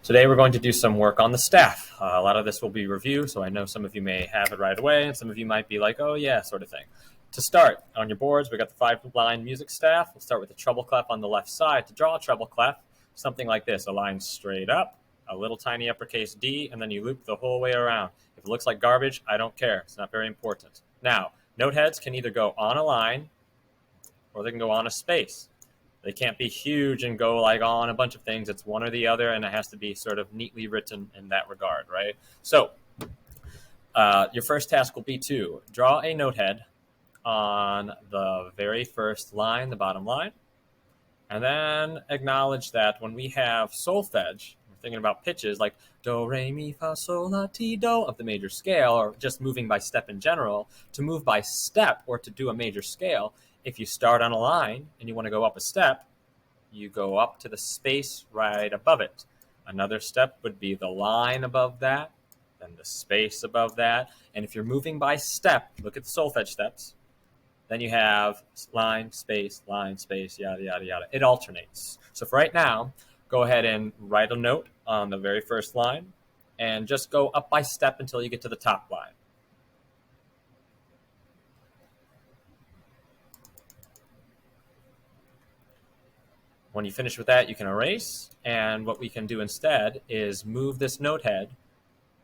Today we're going to do some work on the staff. A lot of this will be review, so I know some of you may have it right away, and some of you might be like, oh yeah, sort of thing. To start, on your boards, we got the 5-line music staff. We'll start with the treble clef on the left side. To draw a treble clef, something like this: a line straight up, a little tiny uppercase D, and then you loop the whole way around. If it looks like garbage, I don't care. It's not very important. Now, note heads can either go on a line or they can go on a space. They can't be huge and go like on a bunch of things. It's one or the other, and it has to be sort of neatly written in that regard, right? So your first task will be to draw a note head on the very first line, the bottom line, and then acknowledge that when we have solfege, we're thinking about pitches like do, re, mi, fa, sol, la, ti, do of the major scale, or just moving by step in general. To move by step or to do a major scale, if you start on a line and you want to go up a step, you go up to the space right above it. Another step would be the line above that, then the space above that. And if you're moving by step, look at the solfege steps. Then you have line, space, yada, yada, yada. It alternates. So for right now, go ahead and write a note on the very first line and just go up by step until you get to the top line. When you finish with that, you can erase. And what we can do instead is move this note head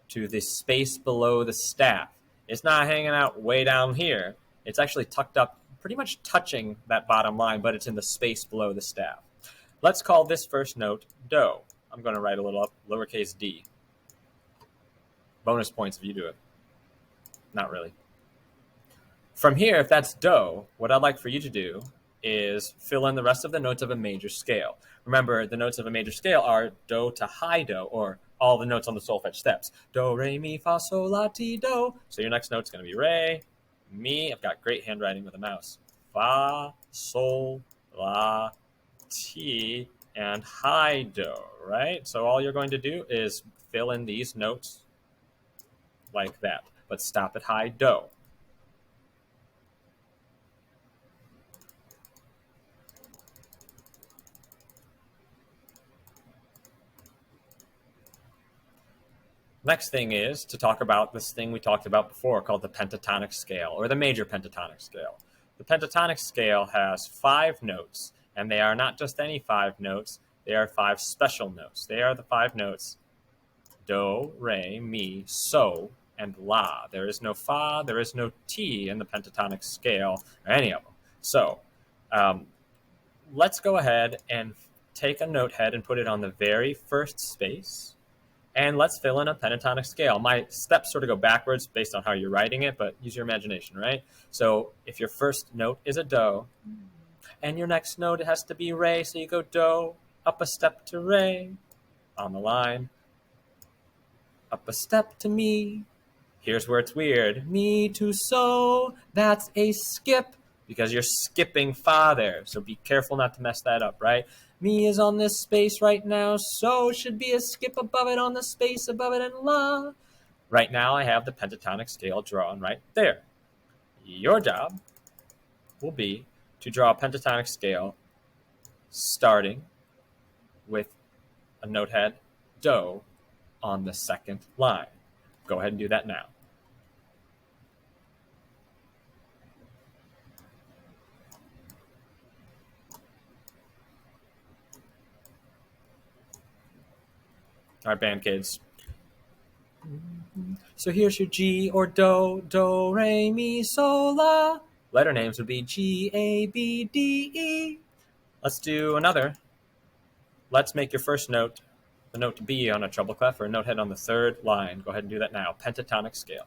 to the space below the staff. It's not hanging out way down here. It's actually tucked up, pretty much touching that bottom line, but it's in the space below the staff. Let's call this first note do. I'm going to write a little up, lowercase d. Bonus points if you do it. Not really. From here, if that's do, what I'd like for you to do is fill in the rest of the notes of a major scale. Remember, the notes of a major scale are do to high do, or all the notes on the solfege steps. Do, re, mi, fa, sol, la, ti, do. So your next note's going to be re, mi. I've got great handwriting with a mouse. Fa, sol, la, ti, and high do, right? So all you're going to do is fill in these notes like that, but stop at high do. Next thing is to talk about this thing we talked about before called the pentatonic scale, or the major pentatonic scale. The pentatonic scale has 5 notes, and they are not just any 5 notes, they are 5 special notes. They are the 5 notes do, re, mi, so, and la. There is no fa, there is no ti in the pentatonic scale, or any of them. So let's go ahead and take a note head and put it on the very first space. And let's fill in a pentatonic scale. My steps sort of go backwards based on how you're writing it, but use your imagination, right? So if your first note is a do, and your next note has to be re, so you go do, up a step to re, on the line, up a step to mi. Here's where it's weird. Mi to so, that's a skip, because you're skipping fa there. So be careful not to mess that up, right? Mi is on this space right now, so should be a skip above it on the space above it, and la. Right now I have the pentatonic scale drawn right there. Your job will be to draw a pentatonic scale starting with a note head do on the second line. Go ahead and do that now. All right, band kids. So here's your G or do, do, re, mi, sol, la. Letter names would be G, A, B, D, E. Let's do another. Let's make your first note the note B on a treble clef, or a note head on the third line. Go ahead and do that now. Pentatonic scale.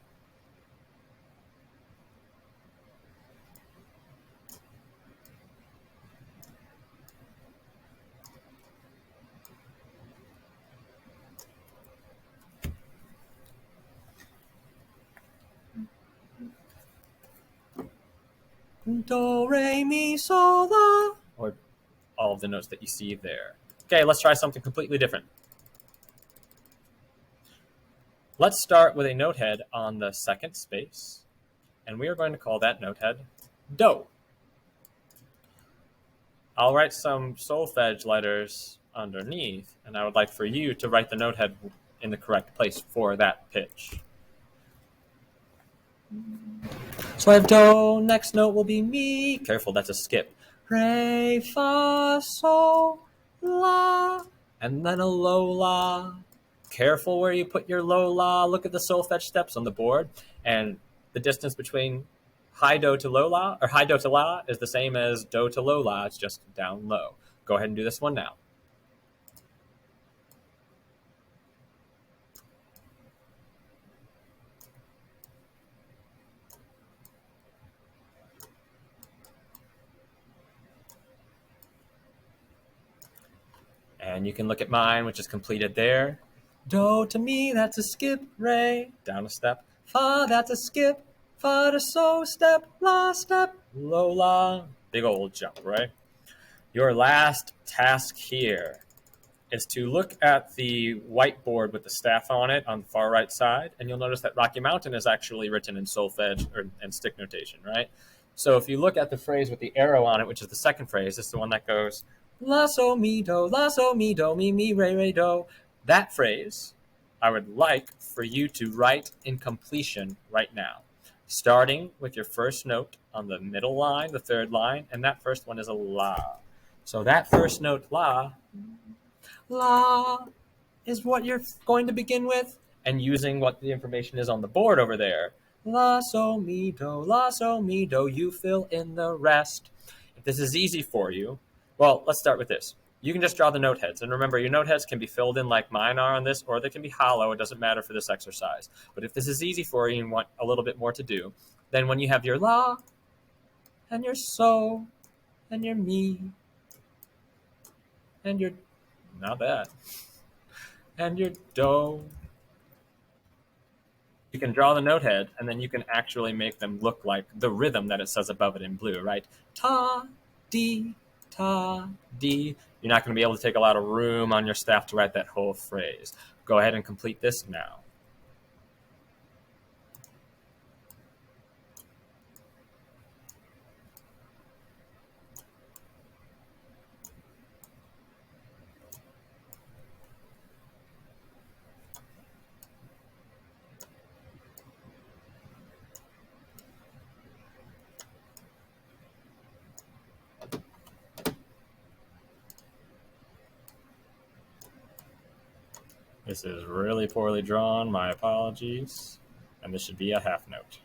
Do, re, mi, sol, la. Or all of the notes that you see there. Okay, let's try something completely different. Let's start with a note head on the second space, and we are going to call that note head do. I'll write some solfege letters underneath, and I would like for you to write the note head in the correct place for that pitch. So I have do, next note will be mi. Careful, that's a skip. Re, fa, sol, la, and then a low la. Careful where you put your low la. Look at the solfege steps on the board, and the distance between high do to low la, or high do to la, is the same as do to low la. It's just down low. Go ahead and do this one now. And you can look at mine, which is completed there. Do to mi, that's a skip. Re, down a step. Fa, that's a skip. Fa to so, step. La, step. Low, la. Big old jump, right? Your last task here is to look at the whiteboard with the staff on it on the far right side, and you'll notice that Rocky Mountain is actually written in solfege or in stick notation, right? So if you look at the phrase with the arrow on it, which is the second phrase, it's the one that goes la so mi do mi mi re re do. That phrase I would like for you to write in completion right now, starting with your first note on the middle line, the third line, and that first one is a la. So that first note, la, is what you're going to begin with, and using what the information is on the board over there. La, so, mi, do, you fill in the rest. If this is easy for you, well, let's start with this. You can just draw the note heads. And remember, your note heads can be filled in like mine are on this, or they can be hollow. It doesn't matter for this exercise. But if this is easy for you and want a little bit more to do, then when you have your la, and your so, and your mi, and your, not that, and your do, you can draw the note head, and then you can actually make them look like the rhythm that it says above it in blue, right? Ta, di, ta, di. You're not going to be able to take a lot of room on your staff to write that whole phrase. Go ahead and complete this now. This is really poorly drawn. My apologies. And this should be a half note.